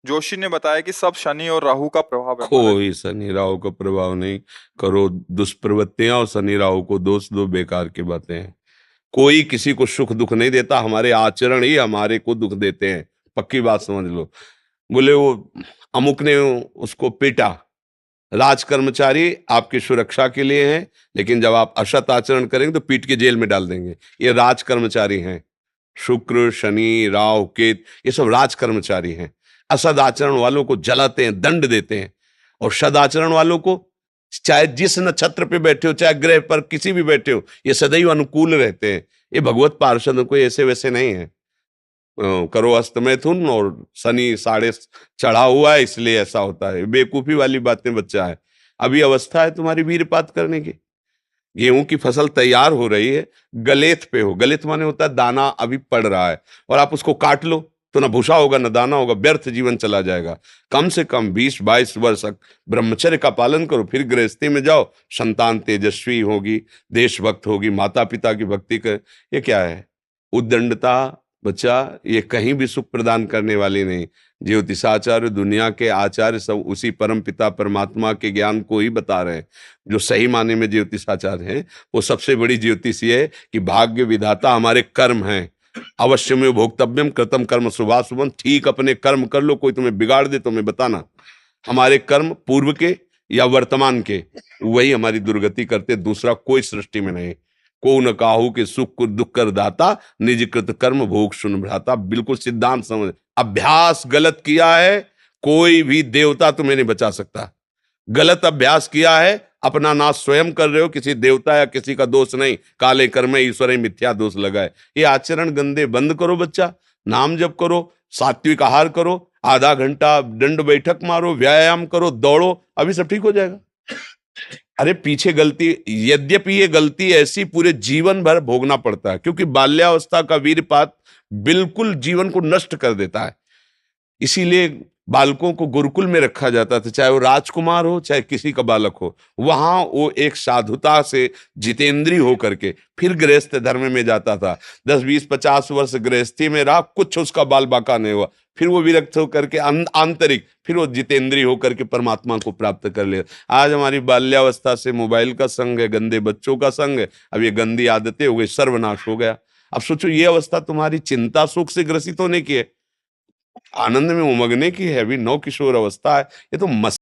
जोशी ने बताया कि सब शनि और राहु का प्रभाव है महाराज। कोई शनि राहु का प्रभाव नहीं। करो दुष्प्रवृत्तियां और शनि राहु को दोष दो, बेकार की बातें हैं। कोई किसी को सुख दुख नहीं देता, हमारे आचरण ही हमारे को दुख देते हैं। पक्की बात समझ लो। बोले वो अमुक ने उसको पीटा, राज कर्मचारी आपकी सुरक्षा के लिए हैं, लेकिन जब आप असत आचरण करेंगे तो पीट के जेल में डाल देंगे। ये राज कर्मचारी हैं। शुक्र शनि राहु केत ये सब राज कर्मचारी हैं। असद आचरण वालों को जलाते हैं, दंड देते हैं, और सदाचरण वालों को, चाहे जिस नक्षत्र पे बैठे हो, चाहे ग्रह पर किसी भी बैठे हो, ये सदैव अनुकूल रहते हैं। ये भगवत पार्षद कोई ऐसे वैसे नहीं है। करो अस्त मैथुन और शनि साढ़े चढ़ा हुआ है, इसलिए ऐसा होता है। बेवकूफी वाली बातें बच्चा है। अभी अवस्था है तुम्हारी वीरपात करने की। गेहूं की फसल तैयार हो रही है, गलेत पे हो, गलेत माने होता है दाना अभी पड़ रहा है, और आप उसको काट लो तो ना भूसा होगा ना दाना होगा, व्यर्थ जीवन चला जाएगा। कम से कम 20-22 वर्ष तक ब्रह्मचर्य का पालन करो, फिर गृहस्थी में जाओ। संतान तेजस्वी होगी, देशभक्त होगी, माता पिता की भक्ति कर। ये क्या है? उद्दंडता बच्चा, ये कहीं भी सुख प्रदान करने वाली नहीं। ज्योतिषाचार्य दुनिया के आचार्य सब उसी परम पिता परमात्मा के ज्ञान को ही बता रहे हैं। जो सही माने में ज्योतिषाचार्य हैं, वो सबसे बड़ी ज्योतिष ये है कि भाग्य विधाता हमारे कर्म हैं। अवश्य में भोक्तव्यम कृतम कर्म शुभाशुभम। ठीक अपने कर्म कर लो, कोई तुम्हें बिगाड़ दे तो मैं बताना। हमारे कर्म पूर्व के या वर्तमान के, वही हमारी दुर्गति करते, दूसरा कोई सृष्टि में नहीं। को न काहू के सुख को दुख कर दाता, निज कृत कर्म भोग सुन भ्राता। बिल्कुल सिद्धांत समझ। अभ्यास गलत किया है, कोई भी देवता तुम्हें नहीं बचा सकता। गलत अभ्यास किया है, अपना नाश स्वयं कर रहे हो, किसी देवता या किसी का दोष नहीं। काले कर्म ईश्वर ही मिथ्या दोष लगाए। ये आचरण गंदे बंद करो बच्चा। नाम जप करो, सात्विक आहार करो, आधा घंटा दंड बैठक मारो, व्यायाम करो, दौड़ो, अभी सब ठीक हो जाएगा। अरे पीछे गलती, यद्यपि ये गलती ऐसी पूरे जीवन भर भोगना पड़ता है, क्योंकि बाल्यावस्था का वीरपात बिल्कुल जीवन को नष्ट कर देता है। इसीलिए बालकों को गुरुकुल में रखा जाता था, चाहे वो राजकुमार हो चाहे किसी का बालक हो। वहां वो एक साधुता से जितेंद्रीय होकर के फिर गृहस्थ धर्म में जाता था। 10-20-50 वर्ष गृहस्थी में रहा, कुछ उसका बाल बाका नहीं हुआ, फिर वो विरक्त होकर के आंतरिक, फिर वो जितेंद्रीय होकर के परमात्मा को प्राप्त कर ले। आज हमारी बाल्यावस्था से मोबाइल का संग है, गंदे बच्चों का संग है, अब ये गंदी आदतें हो गई, सर्वनाश हो गया। अब सोचो, ये अवस्था तुम्हारी चिंता सुख से ग्रसित होने की है, आनंद में उमगने की है। अभी नौ किशोर अवस्था है, ये तो मस्त